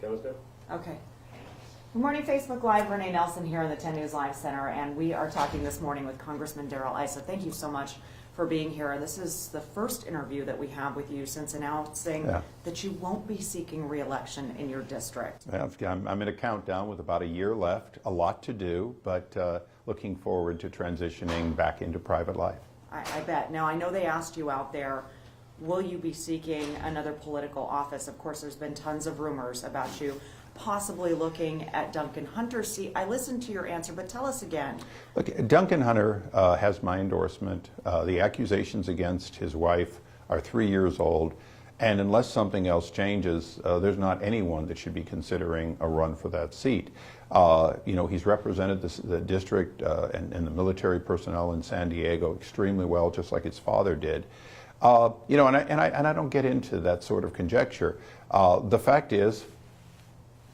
Okay. Good morning, Facebook Live. Renee Nelson here in the 10 News Live Center, and we are talking this morning with Congressman Darrell Issa. Thank you so much for being here. This is the first interview that we have with you since announcing that you won't be seeking re-election in your district. Yeah, I'm in a countdown with about a year left, a lot to do, but looking forward to transitioning back into private life. I bet. Now, I know they asked you out there, will you be seeking another political office? Of course, there's been tons of rumors about you possibly looking at Duncan Hunter's seat. I listened to your answer, but tell us again. Look, Duncan Hunter has my endorsement. The accusations against his wife are 3 years old, and unless something else changes, there's not anyone that should be considering a run for that seat. You know, he's represented the district and the military personnel in San Diego extremely well, just like his father did. You know, and I don't get into that sort of conjecture. The fact is,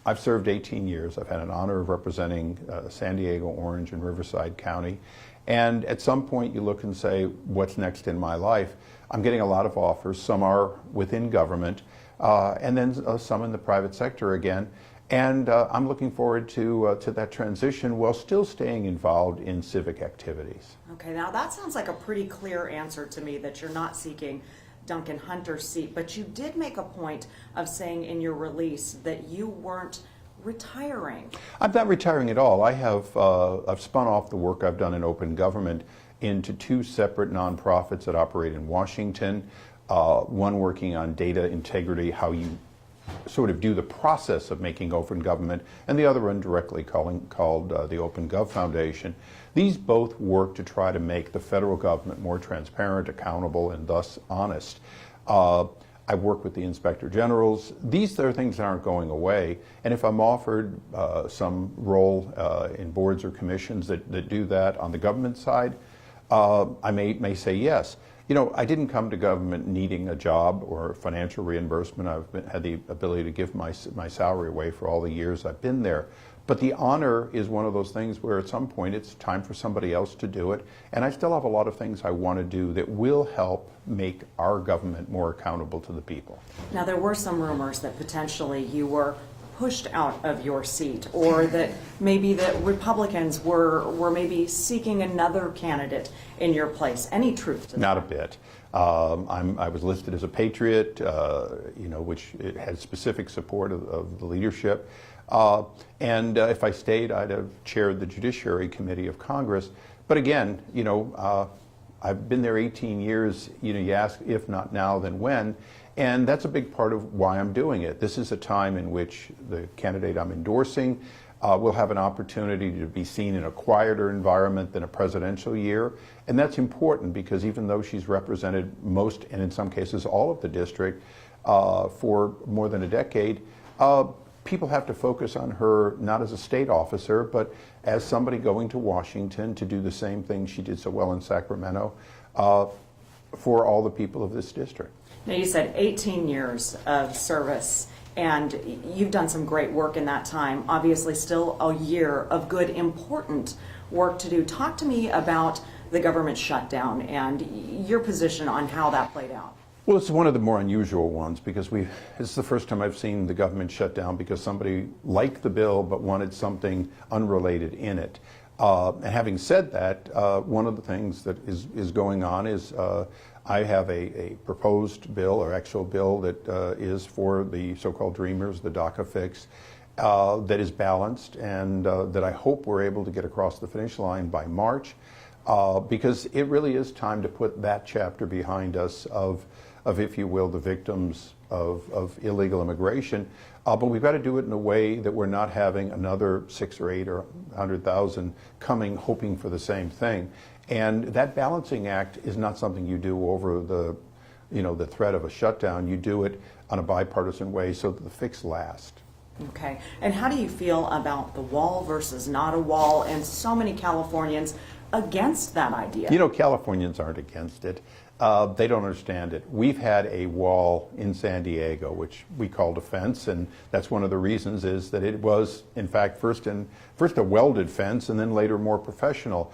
I've served 18 years. I've had an honor of representing San Diego, Orange, and Riverside County. And at some point you look and say, what's next in my life? I'm getting a lot of offers. Some are within government, and then some in the private sector again. And I'm looking forward to that transition while still staying involved in civic activities. Okay, now that sounds like a pretty clear answer to me, that you're not seeking Duncan Hunter's seat, but you did make a point of saying in your release that you weren't retiring. I'm not retiring at all. I've spun off the work I've done in open government into two separate nonprofits that operate in Washington, one working on data integrity, how you sort of do the process of making open government, and the other one directly called the Open Gov Foundation. These both work to try to make the federal government more transparent, accountable, and thus honest. I work with the inspector generals. These are things that aren't going away, and if I'm offered some role in boards or commissions that do that on the government side, I may say yes. You know, I didn't come to government needing a job or financial reimbursement. I've had the ability to give my salary away for all the years I've been there. But the honor is one of those things where at some point it's time for somebody else to do it. And I still have a lot of things I want to do that will help make our government more accountable to the people. Now, there were some rumors that potentially you were pushed out of your seat, or that maybe the Republicans were maybe seeking another candidate in your place. Any truth to that? Not a bit. I was listed as a patriot, you know, which it had specific support of the leadership. And if I stayed, I'd have chaired the Judiciary Committee of Congress. But again, you know, I've been there 18 years. You know, you ask if not now, then when? And that's a big part of why I'm doing it. This is a time in which the candidate I'm endorsing will have an opportunity to be seen in a quieter environment than a presidential year. And that's important because even though she's represented most, and in some cases all of the district for more than a decade, people have to focus on her not as a state officer, but as somebody going to Washington to do the same thing she did so well in Sacramento for all the people of this district. Now, you said 18 years of service, and you've done some great work in that time. Obviously, still a year of good, important work to do. Talk to me about the government shutdown and your position on how that played out. Well, it's one of the more unusual ones because it's the first time I've seen the government shut down because somebody liked the bill but wanted something unrelated in it. And having said that, one of the things that is going on is I have a proposed bill or actual bill that is for the so-called Dreamers, the DACA fix, that is balanced and that I hope we're able to get across the finish line by March because it really is time to put that chapter behind us of if you will, the victims of illegal immigration. But we've got to do it in a way that we're not having another 6 or 8 or 100,000 coming hoping for the same thing. And that balancing act is not something you do over the threat of a shutdown. You do it on a bipartisan way so that the fix lasts. Okay. And how do you feel about the wall versus not a wall and so many Californians against that idea? You know, Californians aren't against it. They don't understand it. We've had a wall in San Diego, which we called a fence, and that's one of the reasons is that it was, in fact, first a welded fence and then later more professional.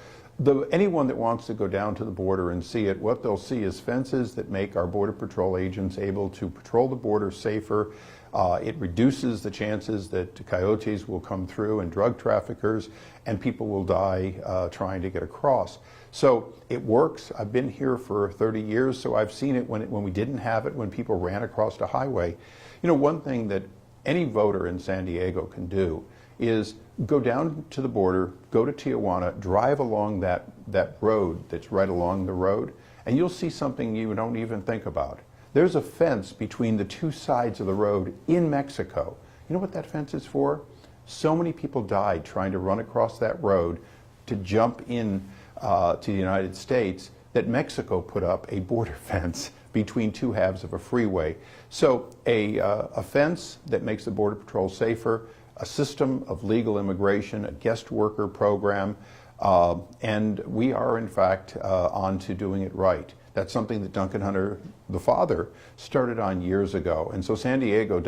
Anyone that wants to go down to the border and see it, what they'll see is fences that make our Border Patrol agents able to patrol the border safer, It reduces the chances that coyotes will come through and drug traffickers, and people will die trying to get across. So it works. I've been here for 30 years, so I've seen it when we didn't have it, when people ran across a highway. You know, one thing that any voter in San Diego can do is go down to the border, go to Tijuana, drive along that road that's right along the road, and you'll see something you don't even think about. There's a fence between the two sides of the road in Mexico. You know what that fence is for? So many people died trying to run across that road to jump in to the United States that Mexico put up a border fence between two halves of a freeway. So a fence that makes the Border Patrol safer, a system of legal immigration, a guest worker program, and we are in fact on to doing it right. That's something that Duncan Hunter, the father, started on years ago. And so San Diego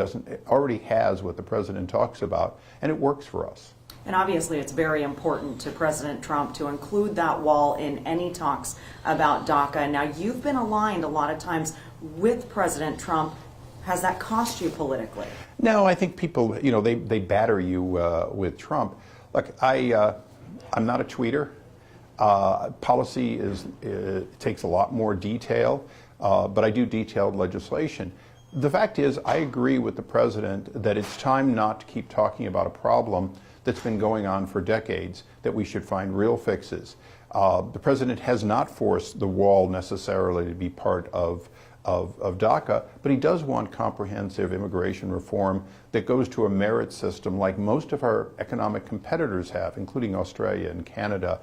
already has what the president talks about, and it works for us. And obviously it's very important to President Trump to include that wall in any talks about DACA. Now, you've been aligned a lot of times with President Trump. Has that cost you politically? No, I think people, you know, they batter you with Trump. Look, I'm not a tweeter. Policy takes a lot more detail, but I do detailed legislation. The fact is, I agree with the president that it's time not to keep talking about a problem that's been going on for decades, that we should find real fixes. The president has not forced the wall necessarily to be part of DACA, but he does want comprehensive immigration reform that goes to a merit system like most of our economic competitors have, including Australia and Canada,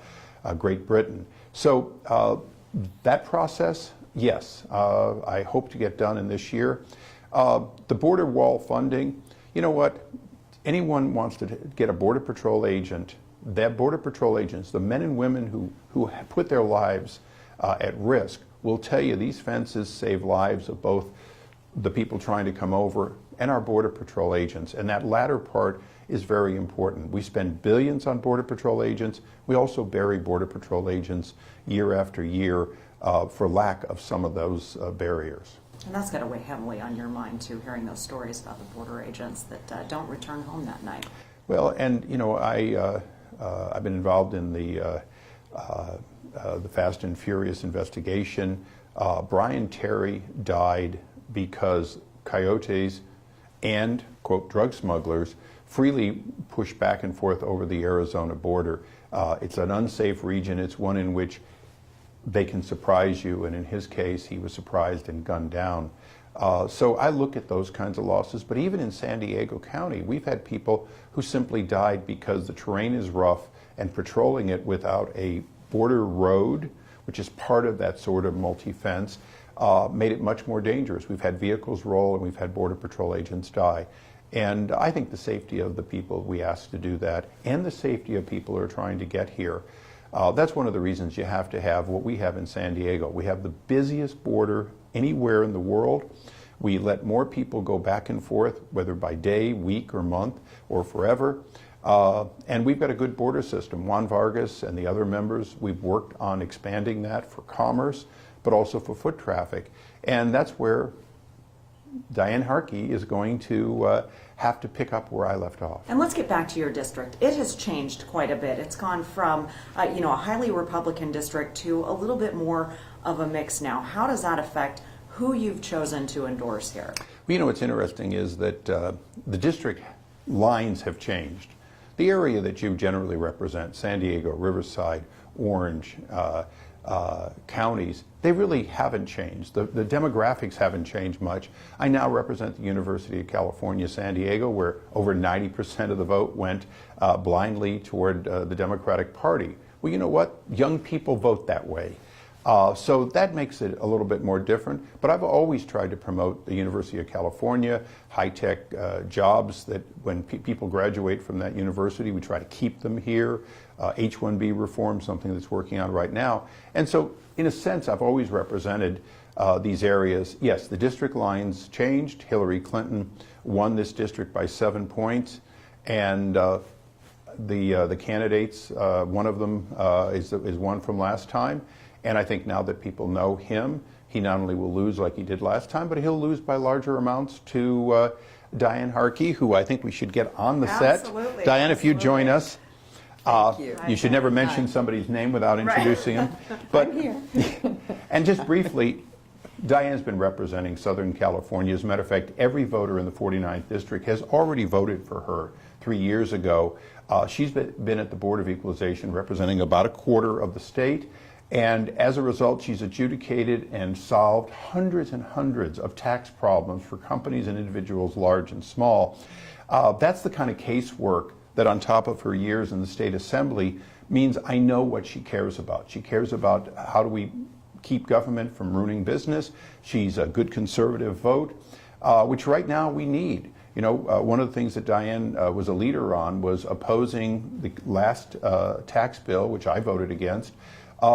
Great Britain. So that process, yes, I hope to get done in this year. The border wall funding, you know what? Anyone wants to get a Border Patrol agent, that Border Patrol agents, the men and women who put their lives at risk, will tell you these fences save lives of both the people trying to come over and our Border Patrol agents. And that latter part is very important. We spend billions on Border Patrol agents. We also bury Border Patrol agents year after year for lack of some of those barriers. And that's got to weigh heavily on your mind, too, hearing those stories about the border agents that don't return home that night. Well, and, you know, I've been involved in the Fast and Furious investigation. Brian Terry died because coyotes and, quote, drug smugglers freely push back and forth over the Arizona border. It's an unsafe region. It's one in which they can surprise you, and in his case, he was surprised and gunned down. So I look at those kinds of losses, but even in San Diego County, we've had people who simply died because the terrain is rough and patrolling it without a border road, which is part of that sort of multi-fence, made it much more dangerous. We've had vehicles roll and we've had Border Patrol agents die. And I think the safety of the people we ask to do that and the safety of people who are trying to get here, that's one of the reasons you have to have what we have in San Diego. We have the busiest border anywhere in the world. We let more people go back and forth, whether by day, week, or month, or forever. And we've got a good border system. Juan Vargas and the other members, we've worked on expanding that for commerce, but also for foot traffic. And that's where Diane Harkey is going to have to pick up where I left off. And let's get back to your district. It has changed quite a bit. It's gone from a highly Republican district to a little bit more of a mix now. How does that affect who you've chosen to endorse here? Well, you know, what's interesting is that the district lines have changed. The area that you generally represent, San Diego, Riverside, Orange, counties, they really haven't changed. The demographics haven't changed much. I now represent the University of California, San Diego, where over 90% of the vote went blindly toward the Democratic Party. Well, you know what? Young people vote that way. So that makes it a little bit more different. But I've always tried to promote the University of California, high-tech jobs that when people graduate from that university, we try to keep them here. H-1B reform, something that's working on right now. And so, in a sense, I've always represented these areas. Yes, the district lines changed. Hillary Clinton won this district by 7 points. And the candidates, one of them is one from last time. And I think now that people know him, he not only will lose like he did last time, but he'll lose by larger amounts to Diane Harkey, who I think we should get on the set. Absolutely. Diane, if you join us. Thank you. You should never mention somebody's name without introducing him. But, I'm here. and just briefly, Diane's been representing Southern California. As a matter of fact, every voter in the 49th District has already voted for her 3 years ago. She's been at the Board of Equalization representing about a quarter of the state. And as a result, she's adjudicated and solved hundreds and hundreds of tax problems for companies and individuals large and small. That's the kind of casework that, on top of her years in the state assembly, means I know what she cares about. She cares about how do we keep government from ruining business. She's a good conservative vote, which right now we need. You know, one of the things that Diane was a leader on was opposing the last tax bill, which I voted against,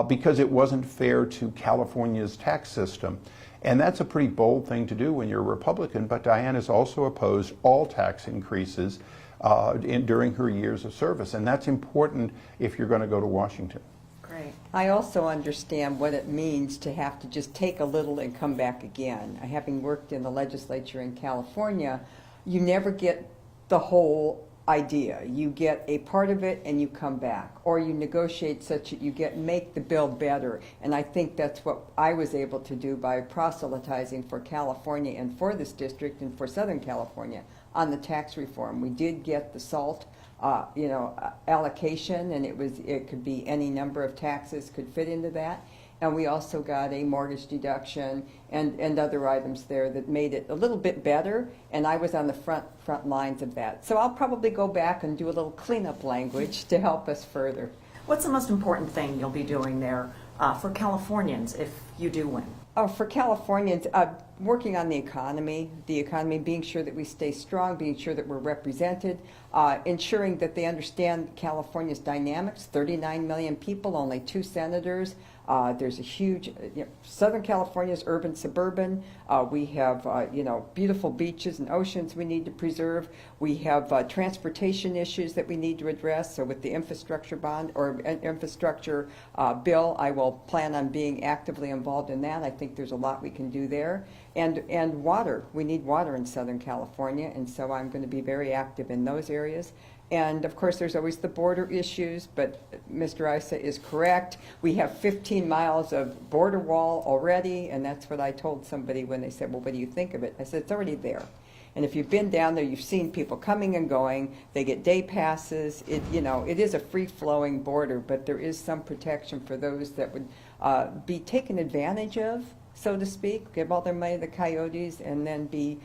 because it wasn't fair to California's tax system. And that's a pretty bold thing to do when you're a Republican, but Diane has also opposed all tax increases during her years of service. And that's important if you're going to go to Washington. Great. I also understand what it means to have to just take a little and come back again. Having worked in the legislature in California, you never get the whole idea. You get a part of it and you come back, or you negotiate such that you make the bill better. And I think that's what I was able to do by proselytizing for California and for this district and for Southern California on the tax reform. We did get the SALT allocation, and it could be any number of taxes could fit into that. And we also got a mortgage deduction and other items there that made it a little bit better, and I was on the front lines of that. So I'll probably go back and do a little cleanup language to help us further. What's the most important thing you'll be doing there for Californians if you do win? For Californians, working on the economy, being sure that we stay strong, being sure that we're represented, ensuring that they understand California's dynamics. 39 million people, only 2 senators. There's a huge, Southern California's urban, suburban. We have, beautiful beaches and oceans we need to preserve. We have transportation issues that we need to address. So with the infrastructure bond or infrastructure bill, I will plan on being actively involved in that. I think there's a lot we can do there. And water. We need water in Southern California, and so I'm going to be very active in those areas. And of course, there's always the border issues, but Mr. Issa is correct. We have 15 miles of border wall already, and that's what I told somebody when they said, well, what do you think of it? I said, it's already there. And if you've been down there, you've seen people coming and going. They get day passes. It is a free-flowing border, but there is some protection for those that would be taken advantage of, so to speak, give all their money to the coyotes, and then be,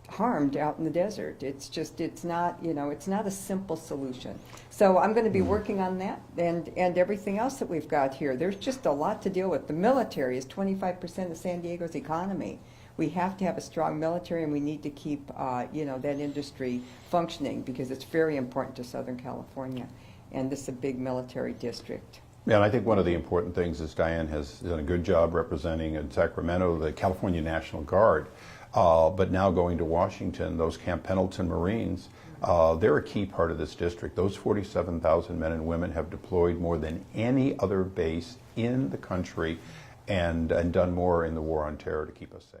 harmed out in the desert. It's not a simple solution. So I'm going to be working on that and everything else that we've got here. There's just a lot to deal with. The military is 25% of San Diego's economy. We have to have a strong military, and we need to keep that industry functioning because it's very important to Southern California, and this is a big military district. Yeah, and I think one of the important things is Diane has done a good job representing in Sacramento the California National Guard. But now going to Washington, those Camp Pendleton Marines, they're a key part of this district. Those 47,000 men and women have deployed more than any other base in the country and done more in the war on terror to keep us safe.